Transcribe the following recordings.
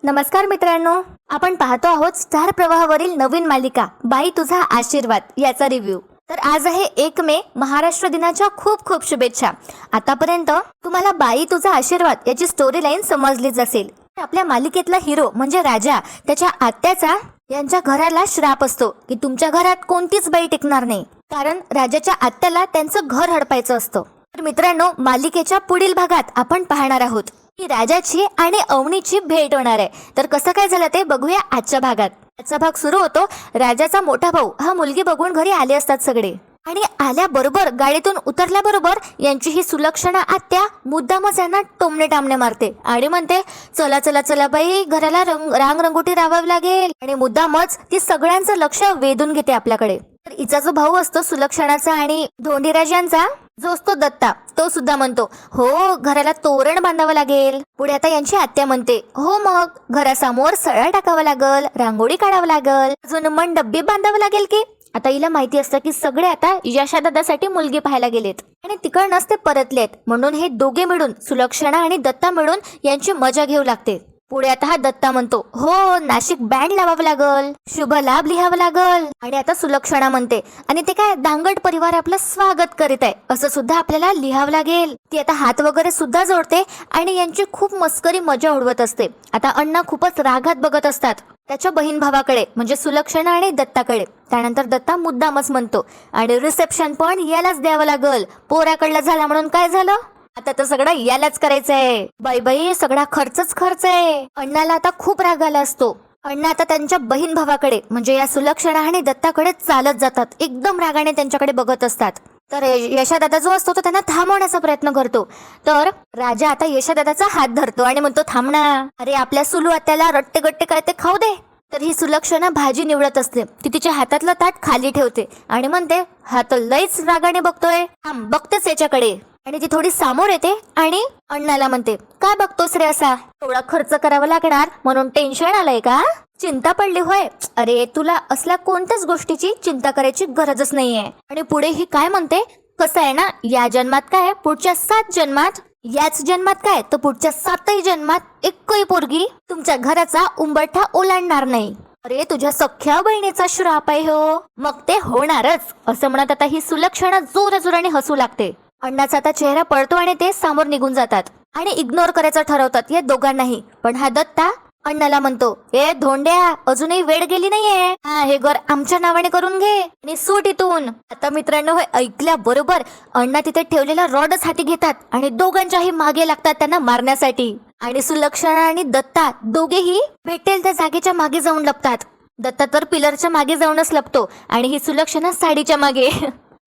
नमस्कार मित्रांनो, आपण पाहतो आहोत स्टार प्रवाहावरील नवीन मालिका बाई तुझा आशीर्वाद याचा रिव्ह्यू। तर आज आहे 1 मे, महाराष्ट्र दिनाच्या खूप खूप शुभेच्छा। आतापर्यंत तुम्हाला बाई तुझा आशीर्वाद याची स्टोरी लाईन समजलीच असेल। आपल्या मालिकेतला हिरो म्हणजे राजा, त्याच्या आत्याचा यांच्या घराला श्राप असतो की तुमच्या घरात कोणतीच बाई टिकणार नाही, कारण राजाच्या आत्याला त्यांचं घर हडपायचं असतं। तर मित्रांनो, मालिकेच्या पुढील भागात आपण पाहणार आहोत की राजाची आणि अवनीची भेट होणार आहे। तर कसं काय झालं ते बघूया आजच्या भागात। आजचा भाग सुरू होतो, राजाचा मोठा भाऊ हा मुलगी बघून घरी आले असतात सगळे, आणि आल्याबरोबर गाडीतून उतरल्याबरोबर यांची ही सुलक्षणा आत्या मुद्दामच यांना टोमणे टामणे मारते आणि म्हणते, चला चला चला बाई, घराला रांगरंगोटी राहावी लागेल, आणि मुद्दामच ती सगळ्यांचं लक्ष वेधून घेते आपल्याकडे। तर हिचा जो भाऊ असतो सुलक्षणाचा आणि धोंडीराज यांचा जो असतो दत्ता, तो सुद्धा म्हणतो, हो घराला तोरण बांधावं लागेल। पुढे आता यांची आत्या म्हणते, हो मग घरासमोर सळा टाकावं लागल, रांगोळी काढावं लागल, अजून मंडपी बांधावं लागेल की। आता हिला माहिती असतं की सगळे आता यशादादासाठी मुलगी पाहायला गेलेत आणि तिकडनंच ते परतलेत, म्हणून हे दोघे मिळून सुलक्षणा आणि दत्ता मिळून यांची मजा घेऊ लागते। पुढे आता हा दत्ता म्हणतो, हो नाशिक बँड लावावं लागल, शुभ लाभ लिहावं लागल, आणि आता सुलक्षणा म्हणते, आणि ते काय दांगड परिवार आपलं स्वागत करीत आहे असं सुद्धा आपल्याला लिहावं लागेल। ती आता हात वगैरे सुद्धा जोडते आणि यांची खूप मस्करी मजा उडवत असते। आता अण्णा खूपच रागात बघत असतात त्याच्या बहीण भावाकडे, म्हणजे सुलक्षणा आणि दत्ताकडे। त्यानंतर दत्ता मुद्दामच म्हणतो, आणि रिसेप्शन पण यालाच द्यावं लागल, पोराकडलं झाला म्हणून काय झालं, आता तर सगळं यालाच करायचंय। बाई बाई, सगळा खर्चच खर्च आहे। अण्णाला आता खूप राग आला असतो। अण्णा आता त्यांच्या बहीण भावाकडे म्हणजे या सुलक्षणा आणि दत्ताकडे चालत जातात, एकदम रागाने त्यांच्याकडे बघत असतात। तर यशादादा जो असतो तो त्यांना थांबवण्याचा प्रयत्न करतो। तर राजा आता यशादादाचा हात धरतो आणि म्हणतो, थांब ना, अरे आपल्या सुलू आत्याला रट्टे गट्टे काय ते खाऊ दे। तर ही सुलक्षणा भाजी निवडत असते, ती तिच्या हातातलं ताट खाली ठेवते आणि म्हणते, हा तर लईच रागाने बघतोय, थांब बघतेच याच्याकडे। आणि ती थोडी सामोर येते आणि अण्णाला म्हणते, काय बघतोस रे असा, थोडा खर्च करावा लागणार म्हणून टेन्शन आलंय का, चिंता पडली होय, अरे तुला असल्या कोणत्याच गोष्टीची चिंता करायची गरजच नाहीये। आणि पुढे ही काय म्हणते, कसं आहे ना, या जन्मात काय पुढच्या 7 जन्मात, याच जन्मात काय तर पुढच्या 7ही जन्मात एकही पोरगी तुमच्या घराचा उंबरठा ओलांडणार नाही। अरे तुझ्या सख्या बहिणीचा श्राप आहे हो, मग ते होणारच, असं म्हणत आता ही सुलक्षणा जोराजोराने हसू लागते। अण्णाचा आता चेहरा पडतो आणि ते समोर निघून जातात आणि इग्नोर करायचं ठरवतात या दोघांनाही। पण हा दत्ता अण्णाला म्हणतो, ए धोंड्या, अजूनही वेळ गेली नाहीये, हा हे घर आमच्या नावाने करून घे आणि सूट इथून। आता मित्रांनो, हे ऐकल्या बरोबर अण्णा तिथे ठेवलेला रॉडच हाती घेतात आणि दोघांच्याही मागे लागतात त्यांना मारण्यासाठी। आणि सुलक्षणा आणि दत्ता दोघेही भेटेल त्या जागेच्या मागे जाऊन लपतात। दत्ता तर पिलरच्या मागे जाऊनच लपतो आणि ही सुलक्षणा साडीच्या मागे।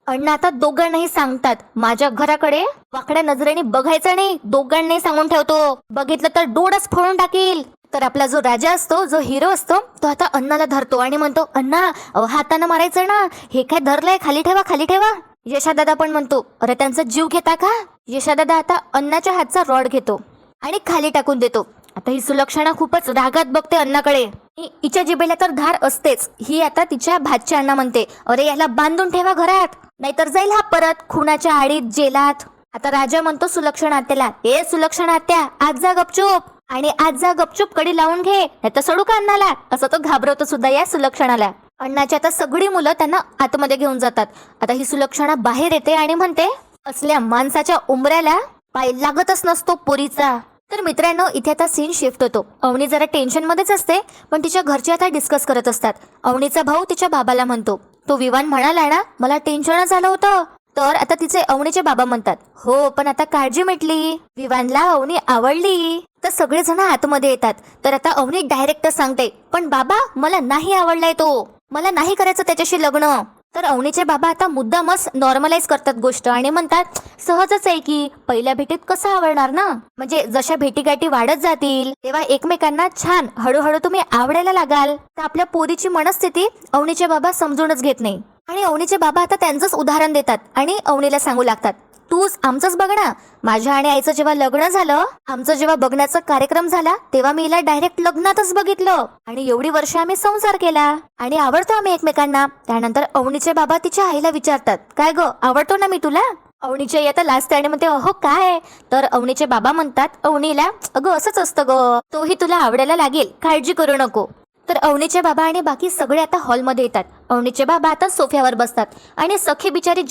अण्णा आता दोघांनाही सांगतात, माझ्या घराकडे वाकड्या नजरेने बघायचं नाही, दोघांनाही सांगून ठेवतो, बघितलं तर डोळाच फोडून टाकील। तर आपला जो राजा असतो, जो हिरो असतो, तो आता अण्णाला धरतो आणि म्हणतो, अण्णा हाताने मारायचं ना, हे काय धरलंय, खाली ठेवा खाली ठेवा। यशादादा पण म्हणतो, अरे त्यांचा जीव घेता का। यशादादा आता अण्णाच्या हातचा रॉड घेतो आणि खाली टाकून देतो। आता ही सुलक्षणा खूपच रागात बघते अण्णाकडे, हिच्या जिभेला तर धार असतेच। ही आता तिच्या भाच्या अण्णा म्हणते, अरे याला बांधून ठेवा घरात, नाहीतर जाईल हा परत खुनाच्या आडीत जेलात। आता राजा म्हणतो सुलक्षणा आत्याला, ए सुलक्षणा आत्या, आज जा गपचूप, आणि आज जा गपचूप कडी लावून घे, नाहीतर सोडू का अण्णाला, असं तो घाबरवतो सुद्धा या सुलक्षणाला। अण्णाची आता सगळी मुलं त्यांना आतमध्ये घेऊन जातात। आता ही सुलक्षणा बाहेर येते आणि म्हणते, असल्या माणसाच्या उंबऱ्याला पाय लागतच नसतो पोरीचा। तर मित्रांनो, इथे आता सीन शिफ्ट होतो। अवनी जरा टेन्शन मध्येच असते, पण तिच्या घरचे आता डिस्कस करत असतात। अवनीचा भाऊ तिच्या बाबाला म्हणतो, तो विवान म्हणाला ना, मला टेन्शन झालं होतं। तर आता तिचे अवनीचे बाबा म्हणतात, हो पण आता काळजी मिटली, विवानला अवनी आवडली। तर सगळेजण आतमध्ये येतात। तर आता अवनी डायरेक्ट सांगते, पण बाबा मला नाही आवडलाय तो, मला नाही करायचं त्याच्याशी लग्न। तर अवनीचे बाबा आता मुद्दामच नॉर्मलाइज करतात गोष्ट आणि म्हणतात, सहजच आहे की, पहिल्या भेटीत कसं आवडणार ना, म्हणजे जशा भेटीगाठी वाढत जातील तेव्हा एकमेकांना छान हळूहळू तुम्ही आवडायला लागाल। तर आपल्या पोरीची मनस्थिती अवनीचे बाबा समजूनच घेत नाही आणि अवनीचे बाबा आता त्यांचंच उदाहरण देतात आणि अवनीला सांगू लागतात, तूच आमचंच बघ ना, माझ्या आणि आईचं जेव्हा लग्न झालं, आमचं जेव्हा बघण्याचा कार्यक्रम झाला, तेव्हा मी हिला डायरेक्ट लग्नातच बघितलं आणि एवढी वर्ष आम्ही संसार केला आणि आवडतो आम्ही एकमेकांना। त्यानंतर अवनीचे बाबा तिच्या आईला विचारतात, काय ग आवडतो ना मी तुला। अवनीची आई आता लाजते आणि म्हणते अहो काय. तर अवनीचे बाबा म्हणतात अवनीला अगं असंच असतं ग, तोही तुला आवडायला लागेल, काळजी करू नको. तर अवनीचे बाबा आणि बाकी सगळे आता हॉलमध्ये येतात. अवनीचे बाबा आता सोफ्यावर बसतात आणि सखी बिचारी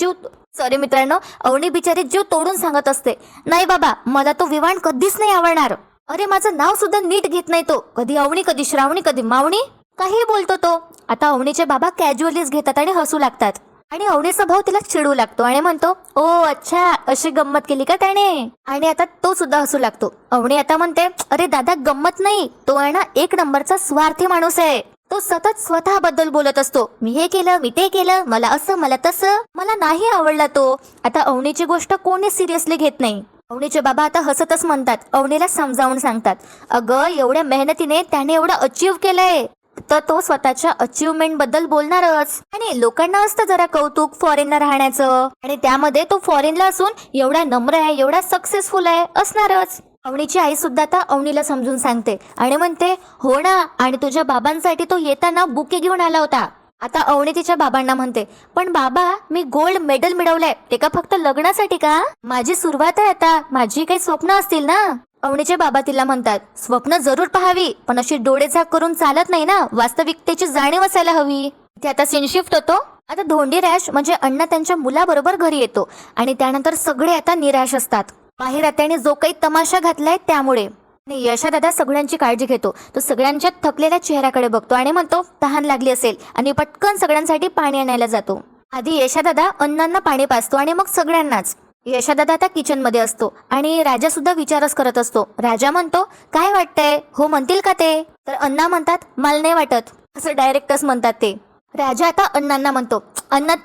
सॉरी मित्रांनो, अवनी बिचारी जीव तोडून सांगत असते नाही बाबा मला तो विवाण कधीच नाही आवडणार. अरे माझं नाव सुद्धा नीट घेत नाही तो, कधी अवनी कधी श्रावणी कधी मावणी काही बोलतो तो. आता अवनीचे बाबा कॅज्युअलीच घेतात आणि हसू लागतात आणि अवनीचा भाऊ तिला चिडू लागतो आणि म्हणतो ओ अच्छा अशी गंमत केली का त्याने. आणि आता तो सुद्धा हसू लागतो. अवनी आता म्हणते अरे दादा गंमत नाही, तो आहे ना एक नंबरचा स्वार्थी माणूस आहे. तो सतत स्वतःबद्दल बोलत असतो, मी हे केलं मी ते केलं, मला असं मला तसं, मला नाही आवडला तो. आता अवनीची गोष्ट कोणी सिरियसली घेत नाही. अवनीचे बाबा आता हसतच म्हणतात, अवनीला समजावून सांगतात अगं एवढ्या मेहनतीने त्याने एवढं अचीव्ह केलंय तर तो स्वतःच्या अचीवमेंट बद्दल बोलणारच. आणि लोकांना असतं जरा कौतुक फॉरेनला राहण्याचं, आणि त्यामध्ये तो फॉरेनला असून एवढा नम्र आहे एवढा सक्सेसफुल आहे असणारच. अवनीची आई सुद्धा आता अवनीला समजून सांगते आणि म्हणते हो ना, आणि तुझ्या बाबांसाठी तो येताना बुके घेऊन आला होता. आता अवनी तिच्या बाबांना म्हणते पण बाबा मी गोल्ड मेडल मिळवलंय ते का फक्त लग्नासाठी का, माझी सुरुवात आहे आता, माझी काही स्वप्न असतील ना. अवनीचे बाबा तिला म्हणतात स्वप्न जरूर पाहावी पण अशी डोळे झाक करून चालत नाही ना, वास्तविकतेची जाणीव असायला हवी. ते आता सीन शिफ्ट होतो. आता धोंडी रॅश म्हणजे अण्णा त्यांच्या मुलाबरोबर घरी येतो आणि त्यानंतर सगळे आता निराश असतात. बाहेर आत्याने जो काही तमाशा घातलाय त्यामुळे. यशा दादा सगळ्यांची काळजी घेतो. तो सगळ्यांच्या थकलेल्या चेहऱ्याकडे बघतो आणि म्हणतो तहान लागली असेल आणि पटकन सगळ्यांसाठी पाणी आणायला जातो. आधी यशा दादा अण्णांना पाणी पाजतो आणि मग सगळ्यांनाच. यशा दादा आता किचन मध्ये असतो आणि राजा सुद्धा विचारच करत असतो. राजा म्हणतो काय वाटतंय, हो म्हणतील का ते. तर अण्णा म्हणतात मला नाही वाटत, असं डायरेक्टच म्हणतात ते. राजा आता अण्णांना म्हणतो अण्णा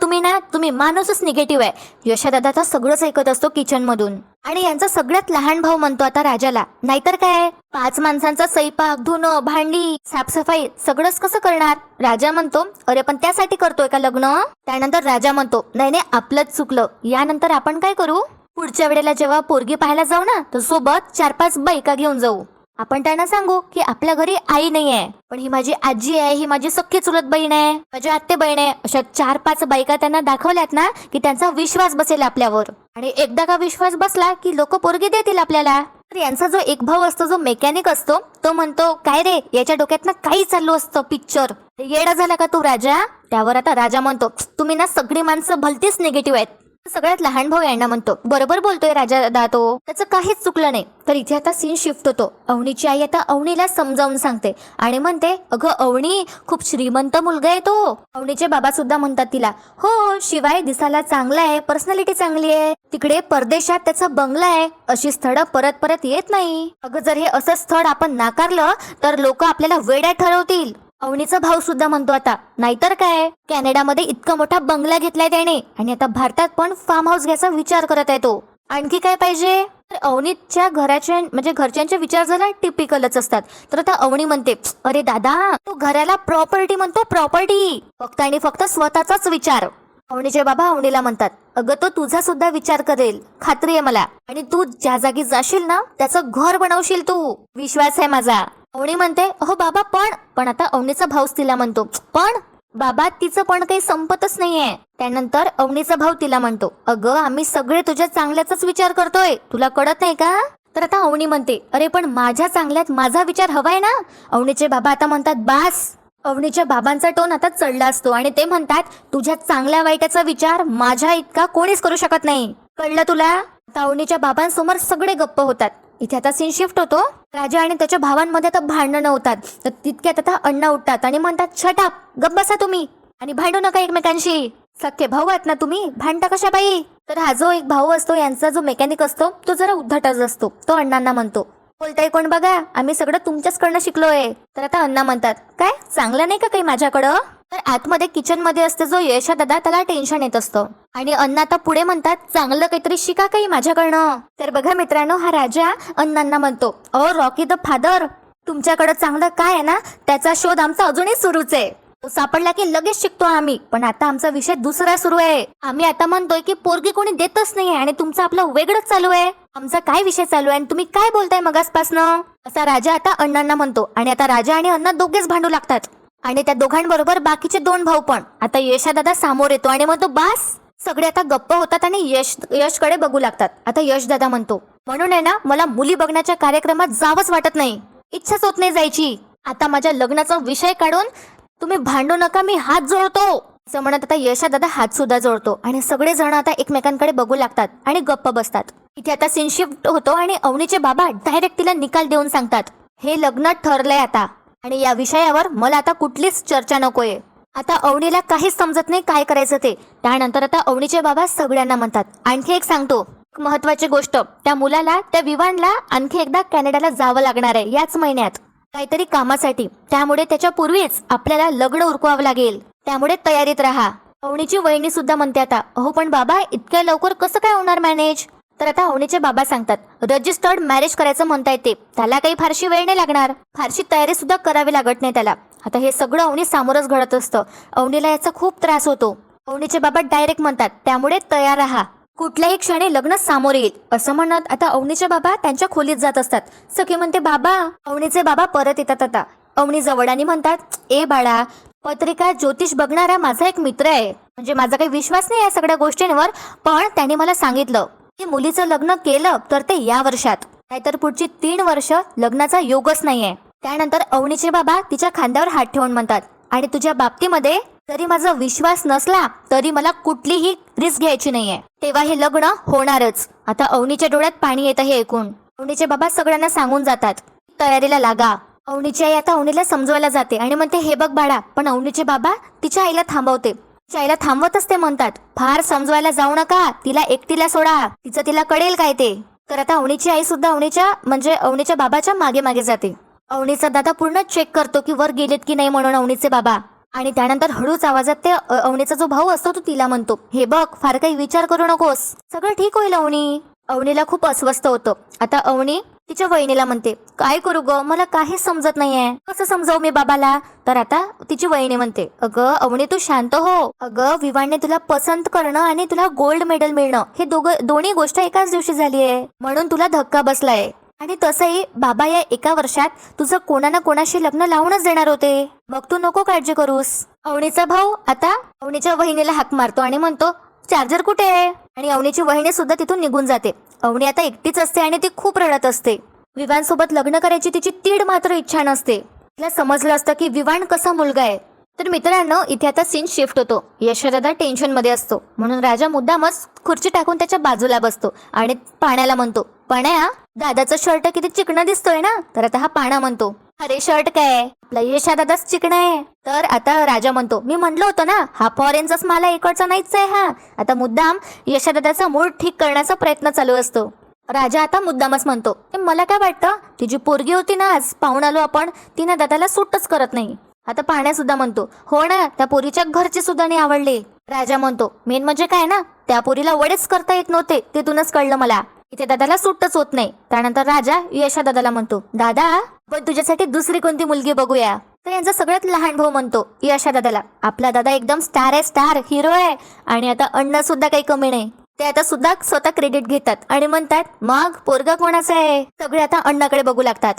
तुम्ही माणूसच निगेटिव्ह आहे. यशा दादा आता सगळंच ऐकत असतो किचन मधून आणि यांचा सगळ्यात लहान भाऊ म्हणतो आता राजाला नाहीतर काय 5 माणसांचा स्वयंपाक धुणं भांडी साफसफाई सगळंच कसं करणार. राजा म्हणतो अरे पण त्यासाठी करतोय का लग्न. त्यानंतर राजा म्हणतो नाही आपलंच चुकलं, यानंतर आपण काय करू, पुढच्या वेळेला जेव्हा पोरगी पाहायला जाऊ ना तर सोबत 4-5 बायका घेऊन जाऊ. आपण त्यांना सांगू की आपल्या घरी आई नाही आहे पण ही माझी आजी आहे, ही माझी सख्खी चुलत बहीण आहे, माझी आत्ते बहीण आहे. अशा 4-5 बायका त्यांना दाखवल्यात ना की त्यांचा विश्वास बसेल आपल्यावर, आणि एकदा का विश्वास बसला की लोक पोरगी देतील आपल्याला. तर यांचा जो एक भाऊ असतो जो मेकॅनिक असतो तो म्हणतो काय रे याच्या डोक्यात ना काही चालू असतं पिक्चर, येडा झाला का तू राजा. त्यावर आता राजा म्हणतो तुम्ही ना सगळी माणसं भलतीच निगेटिव्ह आहेत. सगळ्यात लहान भाऊ यांना म्हणतो बरोबर बोलतोय राजा दादा, तो त्याचं काहीच चुकलं नाही. तर इथे आता सीन शिफ्ट होतो. अवनीची आई आता अवनीला समजावून सांगते आणि म्हणते अगं अवनी खूप श्रीमंत मुलगा आहे तो. अवनीचे बाबा सुद्धा म्हणतात तिला हो, शिवाय दिसायला चांगला आहे, पर्सनॅलिटी चांगली आहे, तिकडे परदेशात त्याचा बंगला आहे, अशी स्थळं परत परत येत नाही. अगं जर हे असं स्थळ आपण नाकारलं तर लोक आपल्याला वेड्या ठरवतील. अवनीचा भाऊ सुद्धा म्हणतो आता नाहीतर काय, कॅनडामध्ये इतका मोठा बंगला घेतलाय त्याने आणि आता भारतात पण फार्म हाऊस घ्यायचा विचार करत आहे तो, आणखी काय पाहिजे. तर अवनीच्या घरच्यांचे विचार जरा टिपिकलच असतात. तर आता अवनी म्हणते अरे दादा तो घराला प्रॉपर्टी म्हणतो, प्रॉपर्टी, फक्त आणि फक्त स्वतःचाच विचार. अवनीचे बाबा अवनीला म्हणतात अगं तो तुझा सुद्धा विचार करेल, खात्री आहे मला, आणि तू ज्या जागी जाशील ना त्याचं घर बनवशील तू, विश्वास आहे माझा. अवनी म्हणते हो बाबा पण आता अवनीचा भाऊच तिला म्हणतो पण बाबा तिचं पण काही संपतच नाहीये. त्यानंतर अवनीचा भाऊ तिला म्हणतो अगं आम्ही सगळे तुझ्या चांगल्याचाच विचार करतोय, तुला कळत नाही का. तर आता अवनी म्हणते अरे पण माझ्या चांगल्यात माझा विचार हवाय ना. अवनीचे बाबा आता म्हणतात बास. अवनीच्या बाबांचा टोन आता चढला असतो आणि ते म्हणतात तुझ्या चांगल्या वाईटाचा विचार माझ्या इतका कोणीच करू शकत नाही, कळलं तुला. आता अवनीच्या बाबांसमोर सगळे गप्प होतात. इथे आता सीन शिफ्ट होतो. राजा आणि त्याच्या भावांमध्ये आता भांडणं होतात. तर तितक्यात आता अण्णा उठतात आणि म्हणतात छटाप, गप्प बसा तुम्ही आणि भांडू नका एकमेकांशी, सख्खे भाऊ आहेत ना तुम्ही, भांडता कशा बाई. तर हा जो एक भाऊ असतो यांचा जो मेकॅनिक असतो तो जरा उद्धटच असतो. तो अण्णांना म्हणतो बोलताय कोण बघा, आम्ही सगळं तुमच्याचकडनं शिकलोय. तर आता अण्णा म्हणतात काय चांगलं नाही का काही माझ्याकडं. तर आतमध्ये किचन मध्ये असते जो यशा दादा, त्याला टेन्शन येत असतं आणि अण्णा आता पुढे म्हणतात चांगलं काहीतरी शिका काही माझ्याकडनं. तर बघा मित्रांनो, हा राजा अण्णांना म्हणतो ओ रॉकी द फादर, तुमच्याकडे चांगलं काय आहे ना त्याचा शोध आमचा अजूनही सुरूच आहे, तो सापडला की लगेच शिकतो आम्ही. पण आता आमचा विषय दुसरा सुरू आहे. आम्ही आता म्हणतोय की पोरगी कोणी देतच नाहीये आणि तुमचं आपलं वेगळंच चालू आहे. आमचा काय विषय चालू आहे आणि तुम्ही काय बोलताय मगासपासनं, असा राजा आता अण्णांना म्हणतो. आणि आता राजा आणि अण्णा दोघेच भांडू लागतात आणि त्या दोघांबरोबर बाकीचे 2 भाऊ पण. आता यशा दादा समोर येतो आणि म्हणतो बास, सगळे आता गप्प होतात आणि यशकडे बघू लागतात. आता यश दादा म्हणतो, म्हणून आहे ना मला मुली बघण्याच्या कार्यक्रमात जावंच वाटत नाही, इच्छाच होत नाही जायची. आता माझ्या लग्नाचा विषय काढून तुम्ही भांडू नका, मी हात जोडतो असं म्हणत आता यशा दादा हात सुद्धा जोडतो आणि सगळे जण आता एकमेकांकडे बघू लागतात आणि गप्प बसतात. इथे आता सीन शिफ्ट होतो आणि अवनीचे बाबा डायरेक्ट तिला निकाल देऊन सांगतात, हे लग्न ठरलंय आता आणि या विषयावर मला आता कुठलीच चर्चा नकोय. आता अवनीला काहीच समजत नाही काय करायचं ते. त्यानंतर आता अवनीचे बाबा सगळ्यांना म्हणतात, आणखी एक सांगतो, एक महत्वाची गोष्ट, त्या मुलाला, त्या विवानला आणखी एकदा कॅनडाला जावं लागणार आहे याच महिन्यात काहीतरी कामासाठी. त्यामुळे त्याच्या पूर्वीच आपल्याला लग्न उरकवावं लागेल, त्यामुळे तयारीत राहा. अवनीची वहिनी सुद्धा म्हणते आता, अहो पण बाबा इतक्या लवकर कसं काय होणार मॅनेज. तर आता अवनीचे बाबा सांगतात, रजिस्टर्ड मॅरेज करायचं म्हणता येते, त्याला काही फारशी वेळ नाही लागणार, फारशी तयारी सुद्धा करावी लागत नाही त्याला. आता हे सगळं अवनी सामोरच घडत असतं. अवनीला याचा खूप त्रास होतो. अवनीचे बाबा डायरेक्ट म्हणतात, त्यामुळे तयार राहा, कुठल्याही क्षणी लग्न सामोर येईल असं म्हणत आता अवनीचे बाबा त्यांच्या खोलीत जात असतात. सखी म्हणते, बाबा. अवनीचे बाबा परत येतात आता अवनी जवळ आणि म्हणतात, ए बाळा, पत्रिका ज्योतिष बघणारा माझा एक मित्र आहे, म्हणजे माझा काही विश्वास नाही या सगळ्या गोष्टींवर, पण त्याने मला सांगितलं की मुलीचं लग्न केलं तर ते या वर्षात, नाहीतर पुढची 3 वर्ष लग्नाचा योगच नाहीये. त्यानंतर अवनीचे बाबा तिच्या खांद्यावर हात ठेवून म्हणतात, आणि तुझ्या बाबतीमध्ये जरी माझा विश्वास नसला तरी मला कुठलीही रिस्क घ्यायची नाहीये, तेव्हा हे लग्न होणारच. आता अवनीच्या डोळ्यात पाणी येतं हे ऐकून. अवनीचे बाबा सगळ्यांना सांगून जातात, तयारीला लागा. अवनीची आई आता अवनीला समजवायला जाते आणि म्हणते, हे बघ बाळा, पण अवनीचे बाबा तिच्या आईला थांबवते. तिच्या आईला थांबवतच ते म्हणतात, फार समजवायला जाऊ नका, तिला एकटीला सोडा, तिला कळेल काय ते. तर आता अवनीची आई सुद्धा अवनीच्या बाबाच्या मागे मागे जाते. अवनीचा दादा पूर्ण चेक करतो की वर गेलेत की नाही म्हणून अवनीचे बाबा. आणि त्यानंतर हळूच आवाजात ते अवनीचा जो भाऊ असतो तो तिला म्हणतो, हे बघ, फार काही विचार करू नकोस, सगळं ठीक होईल अवनी. अवनीला खूप अस्वस्थ होतं. आता अवनी तिच्या वहिनीला म्हणते, काय करू ग, मला काहीच समजत नाहीये, कसं समजावू मी बाबाला. तर आता तिची वहिनी म्हणते, अगं अवनी तू शांत हो, अगं विवानने तुला पसंत करणं आणि तुला गोल्ड मेडल मिळणं हे दोन्ही गोष्ट एकाच दिवशी झाली आहे, म्हणून तुला धक्का बसलाय. आणि तसंही बाबा या एका वर्षात तुझं कोणा ना कोणाशी लग्न लावूनच देणार होते, मग तू नको काळजी करूस. अवनीचा भाऊ आता अवनीच्या वहिनीला हाक मारतो आणि म्हणतो, चार्जर कुठे आहे. आणि अवनीची वहिनी सुद्धा तिथून निघून जाते. अवनी आता एकटीच असते आणि ती खूप रडत असते. विवान सोबत लग्न करायची तिची तीड मात्र इच्छा नसते. तिला समजलं असतं की विवान कसा मुलगा आहे. तर मित्रांनो, इथे आता सीन शिफ्ट होतो. यशोदादा टेन्शन मध्ये असतो, म्हणून राजा मुद्दामच खुर्ची टाकून त्याच्या बाजूला बसतो आणि पाण्याला म्हणतो, पाण्या, दादाचं शर्ट किती चिकणं दिसतोय ना. तर आता हा पाणा म्हणतो, अरे शर्ट काय, आपला यशादादाच चिकणं आहे. तर आता राजा म्हणतो, मी म्हणलं होतं ना, हा फॉरेनचाच मला इकडचा नाहीच आहे हा. आता मुद्दाम यशादादाचा मूड ठीक करण्याचा प्रयत्न चालू असतो. राजा आता मुद्दामच म्हणतो, मला काय वाटतं, तिची पोरगी होती ना, आज पाहून आलो आपण, तिने दादाला सूटच करत नाही. आता पाण्या सुद्धा म्हणतो, हो ना, त्या पोरीच्या घरचे सुद्धा नाही आवडले. राजा म्हणतो, मेन म्हणजे काय ना, त्या पोरीला वडेच करता येत नव्हते, तिथूनच कळलं मला, इथे दादाला सूटच होत नाही. त्यानंतर राजा यशा दादाला म्हणतो, दादा, पण तुझ्यासाठी दुसरी कोणती मुलगी बघूया. तर यांचा सगळ्यात लहान भाऊ म्हणतो यशा दादाला, आपला दादा एकदम स्टार आहे, स्टार हिरो आहे. आणि आता अण्णा सुद्धा काही कमी नाही. ते आता सुद्धा स्वतः क्रेडिट घेतात आणि म्हणतात, मग पोरगा कोणाचा आहे. सगळे आता अण्णाकडे बघू लागतात.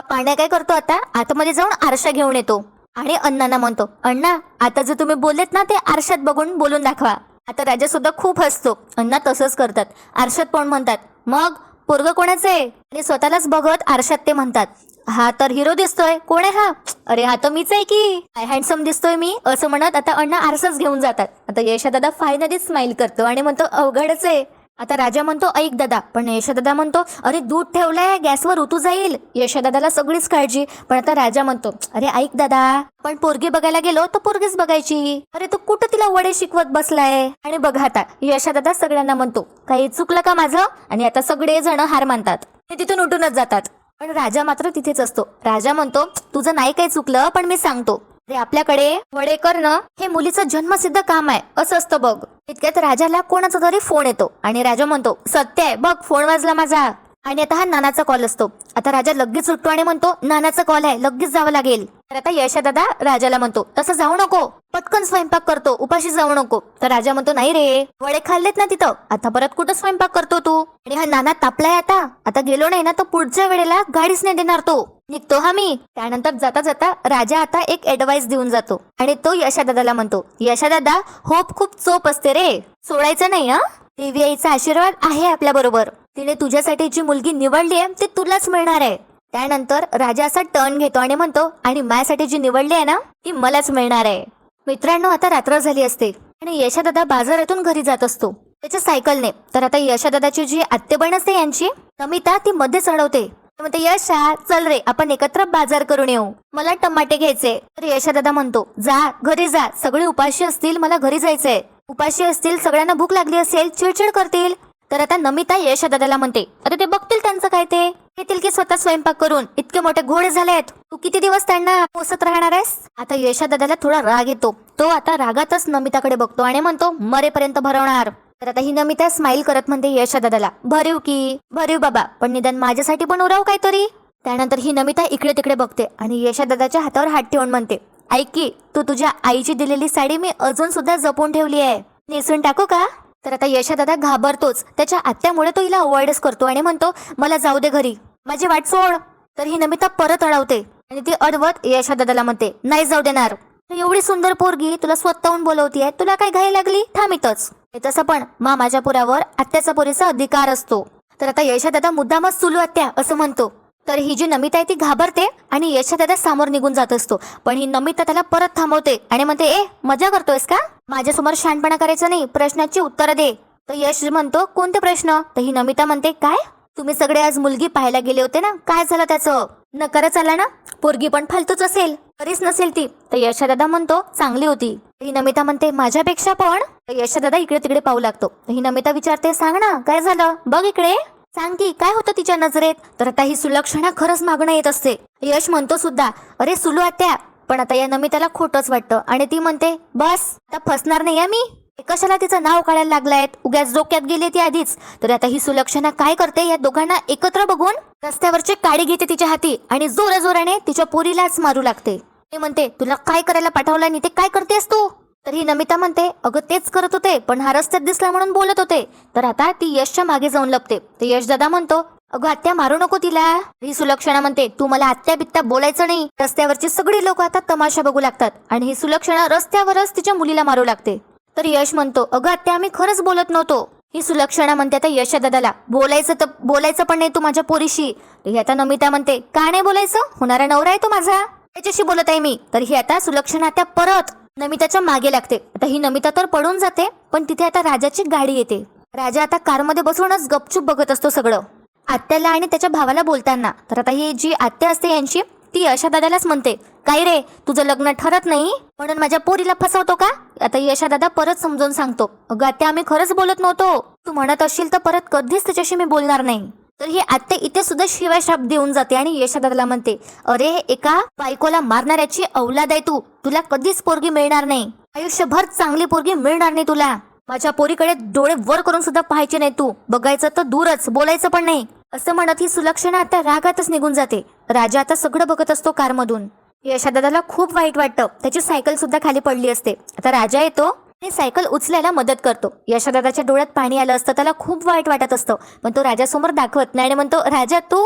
पाण्या काय करतो, आता आतमध्ये जाऊन आरशा घेऊन येतो आणि अण्णांना म्हणतो, अण्णा, आता जे तुम्ही बोललेत ना ते आरशात बघून बोलून दाखवा. आता राजा सुद्धा खूप हसतो. अण्णा तसंच करतात, आरशात पण म्हणतात, मग पोरग कोणाचं आहे. आणि स्वतःलाच बघत आरशात ते म्हणतात, हा तर हिरो दिसतोय, कोण आहे हा, अरे हा तर मीच आहे की, काय हँडसम दिसतोय मी, असं म्हणत आता अण्णा आरसाच घेऊन जातात. आता यशोदादा फायनली स्माइल करतो आणि म्हणतो, अवघडच आहे. आता राजा म्हणतो, ऐक दादा, पण यशोदादा म्हणतो, अरे दूध ठेवलंय गॅसवर, ऋतू जाईल. यशोदादाला सगळीच काळजी, पण आता राजा म्हणतो, अरे ऐक दादा, पण पोरगी बघायला गेलो तर पोरगीच बघायची, अरे तू कुठं तिला वडे शिकवत बसलाय. आणि बघा आता यशोदादा सगळ्यांना म्हणतो, काही चुकलं का माझं. आणि आता सगळे जण हार मानतात, ते तिथून उठूनच जातात. पण राजा मात्र तिथेच असतो. राजा म्हणतो, तुझं नाही काही चुकलं, पण मी सांगतो, रे आपल्याकडे वडे करणं हे मुलीचं जन्मसिद्ध काम आहे, असं असतं बघ. इतक्यात राजाला कोणाचा तरी फोन येतो आणि राजा म्हणतो, सत्य आहे बघ, फोन वाजला माझा. आणि आता हा नानाचा कॉल असतो. आता राजा लगेच उठतो आणि म्हणतो नानाचा कॉल आहे, लगेच जावं लागेल. तर आता यशोदादा राजाला म्हणतो तसं जाऊ नको, पटकन स्वयंपाक करतो, उपाशी जाऊ नको. तर राजा म्हणतो नाही रे, वडे खाल्लेत ना तिथं, आता परत कुठं स्वयंपाक करतो तू. आणि हा नाना तापलाय, आता गेलो नाही ना तर पुढच्या वेळेला गाडीच नाही देणार तो, निघतो हा मी. त्यानंतर जाता जाता राजा आता एक ऍडवाइस देऊन जातो आणि तो यशोदादाला म्हणतो यशोदादा होप खूप चोप असते रे, सोडायचं नाही हा. देवी आईचा आशीर्वाद आहे आपल्या बरोबर, तिने तुझ्यासाठी जी मुलगी निवडली आहे ती तुलाच मिळणार आहे. त्यानंतर राजा असा टर्न घेतो आणि म्हणतो आणि माझ्यासाठी जी निवडली आहे ना ती मलाच मिळणार आहे. मित्रांनो आता रात्र झाली असते आणि यशोदादा बाजारातून घरी जात असतो त्याच्या सायकलने. तर आता यशोदादाची जी आत्तेबहीण असते यांची नमिता ती मध्ये चढवते. म्हणते यशा चल रे आपण एकत्र बाजार करून येऊ, मला टमाटे घ्यायचे. तर यशोदादा म्हणतो जा घरी जा, सगळे उपाशी असतील, मला घरी जायचंय. उपाशी असतील, सगळ्यांना भूक लागली असेल, चिडचिड करतील. तर आता नमिता यशोदादाला म्हणते अरे ते बघतील त्यांचं काय, ते येतील की स्वतः स्वयंपाक करून, इतके मोठे घोडे झालेत, तू किती दिवस त्यांना पोसत राहणार आहेस. आता यशोदादाला थोडा राग येतो, तो आता रागातच नमिताकडे बघतो आणि म्हणतो मरेपर्यंत भरवणार. तर आता ही नमिता स्माइल करत म्हणते यशोदादाला भरीव बाबा, पण निदान माझ्यासाठी पण उराव काहीतरी. त्यानंतर ही नमिता इकडे तिकडे बघते आणि यशोदादाच्या हातावर हात ठेवून म्हणते ऐक की तू तुझ्या आईची दिलेली साडी मी अजून सुद्धा जपून ठेवली आहे, नेसून टाकू का. तर आता यशोदादा घाबरतोच, त्याच्या आत्यामुळे तो हिला अवॉइडच करतो आणि म्हणतो मला जाऊ दे घरी, माझी वाट सोड. तर ही नमिता परत अडवते आणि ती अडवत यशोदादाला म्हणते नाही जाऊ देणार, एवढी सुंदर पोरगी तुला स्वतःहून बोलवतीये, तुला काय घाई लागली, थांब इथंच. तसं पण माझ्या पुरावर आत्याचा पोरीचा अधिकार असतो. तर आता यशोदादा मुद्दामच सुलू आत्या असं म्हणतो. तर ही जी नमिता आहे ती घाबरते आणि यशोदादा समोर निघून जात असतो. पण ही नमिता त्याला परत थांबवते आणि म्हणते ए मजा करतोयस का, माझ्यासमोर शहाणपणा करायचं नाही, प्रश्नाची उत्तरं दे. तर यश म्हणतो कोणते प्रश्न. तर ही नमिता म्हणते काय तुम्ही सगळे आज मुलगी पाहायला गेले होते ना, काय झालं त्याचं, नकारच आला ना, पोरगी पण फालतूच असेल, बरीच नसेल ती. तर यशोदादा म्हणतो चांगली होती. ही नमिता म्हणते माझ्यापेक्षा पण. यशोदादा इकडे तिकडे पाहू लागतो. ही नमिता विचारते सांग ना काय झालं, बघ इकडे, सांग की काय होतं तिच्या नजरेत. तर आता ही सुलक्षणा खरंच मागणं येत असते. यश म्हणतो सुद्धा अरे सुलू आत्या, पण आता या नमिताला खोटंच वाटतं आणि ती म्हणते बस आता फसणार नाही मी, कशाला तिचं नाव काढायला लागलाय, उग्याच डोक्यात गेली ती आधीच. तर आता ही सुलक्षणा काय करते, या दोघांना एकत्र बघून रस्त्यावरची काडी घेते तिच्या हाती आणि जोराजोराने तिच्या पोरीलाच मारू लागते. ते म्हणते तुला काय करायला पाठवलं आणि ते काय करतेस तू. तर ही नमिता म्हणते अगं तेच करत होते, पण हा रस्त्यात दिसला म्हणून बोलत होते. तर आता ती यशच्या मागे जाऊन लपते. तर यश दादा म्हणतो अगं आत्या मारू नको तिला. ही सुलक्षणा म्हणते तू मला आत्या बित्या बोलायचं नाही, रस्त्यावरची सगळी लोक आता तमाशा बघू लागतात. आणि ही सुलक्षणा रस्त्यावरच तिच्या मुलीला मारू लागते. तर यश म्हणतो अगं आत्या आम्ही खरंच बोलत नव्हतो. ही सुलक्षणा म्हणते आता यश दादाला बोलायचं पण नाही तू माझ्या पोरीशी. ही आता नमिता म्हणते का नाही बोलायचं, होणारा नवरा आहे तो माझा, त्याच्याशी बोलत आहे मी. तर ही आता सुलक्षणा त्या परत नमिताच्या मागे लागते. आता ही नमिता तर पडून जाते, पण तिथे आता राजाची गाडी येते. राजा आता कारमध्ये बसूनच गपचूप बघत असतो सगळं, आत्याला आणि त्याच्या भावाला बोलताना. तर आता ही जी आत्या असते यांची ती यशोदादालाच म्हणते काय रे तुझं लग्न ठरत नाही म्हणून माझ्या पोरीला फसवतो का. आता यशोदादा परत समजून सांगतो अगं आत्या आम्ही खरंच बोलत नव्हतो, तू म्हणत असशील तर परत कधीच त्याच्याशी मी बोलणार नाही. तर ही आत्या इथे सुद्धा शिवाय शाप देऊन जाते आणि यशोदादाला म्हणते अरे एका बायकोला मारणाऱ्याची औलाद आहे तू, तुला कधीच पोरगी मिळणार नाही, आयुष्यभर चांगली पोरगी मिळणार नाही तुला. माझ्या पोरीकडे डोळे वर करून सुद्धा पाहायचे नाही तू, बघायचं तर दूरच, बोलायचं पण नाही. असं म्हणत ही सुलक्षणा आता रागातच निघून जाते. राजा आता सगळं बघत असतो कारमधून. यशोदादाला खूप वाईट वाटतं, त्याची सायकल सुद्धा खाली पडली असते. आता राजा येतो आणि सायकल उचलायला मदत करतो. यशोदादाच्या डोळ्यात पाणी आलं असतं, त्याला खूप वाईट वाटत असतं, पण तो राजासमोर दाखवत नाही आणि म्हणतो राजा तू.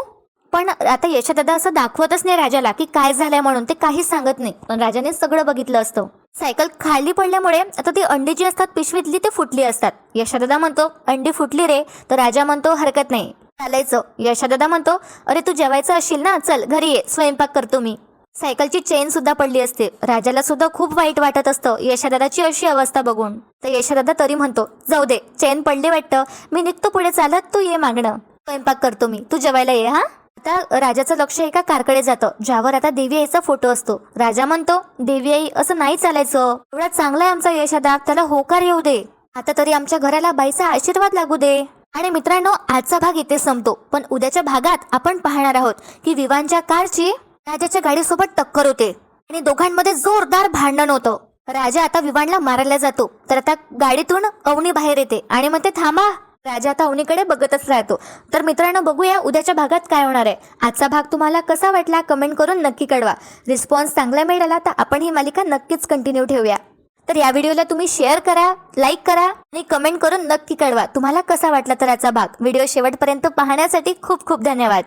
पण आता यशोदादा असं दाखवतच नाही राजाला की काय झालंय म्हणून, ते काहीच सांगत नाही, पण राजाने सगळं बघितलं असतं. सायकल खाली पडल्यामुळे आता ती अंडी जी असतात पिशवीतली ते फुटली असतात. यशोदादा म्हणतो अंडी फुटली रे. तर राजा म्हणतो हरकत नाही चालायचं. यशोदादा म्हणतो अरे तू जेवायचं असशील ना, चल घरी ये, स्वयंपाक करतो मी. सायकलची चेन सुद्धा पडली असते. राजाला सुद्धा खूप वाईट वाटत असतं यशोदादाची अशी अवस्था बघून. तर यशोदादा तरी म्हणतो जाऊ दे, चेन पडली वाटतं, मी निघतो पुढे चालत, तू ये मागणं, स्वयंपाक करतो मी, तू जेवायला ये हा. आता राजाचं लक्ष एका कारकडे जातं ज्यावर आता देवी आईचा फोटो असतो. राजा म्हणतो देवी आई असं नाही चालायचं, एवढा चांगला आहे आमचा यशोदा, त्याला होकार येऊ दे, आता तरी आमच्या घराला बाईचा आशीर्वाद लागू दे. आणि मित्रांनो आजचा भाग इथे संपतो, पण उद्याच्या भागात आपण पाहणार आहोत की विवांच्या कारची राजाच्या गाडीसोबत टक्कर होते आणि दोघांमध्ये जोरदार भांडण होतं. राजा आता विवानला मारायला जातो. तर आता गाडीतून अवनी बाहेर येते आणि म्हणते थांबा, राजा आता अवनीकडे बघतच राहतो. तर मित्रांनो, बघूया उद्याच्या भागात काय होणार आहे. आजचा भाग तुम्हाला कसा वाटला कमेंट करून नक्की कळवा. रिस्पॉन्स चांगला मिळाला तर आपण ही मालिका नक्कीच कंटिन्यू ठेवूया. तर या व्हिडिओला तुम्ही शेअर करा, लाईक करा आणि कमेंट करून नक्की कळवा तुम्हाला कसा वाटला तर आजचा भाग. व्हिडिओ शेवटपर्यंत पाहण्यासाठी खूप खूप धन्यवाद.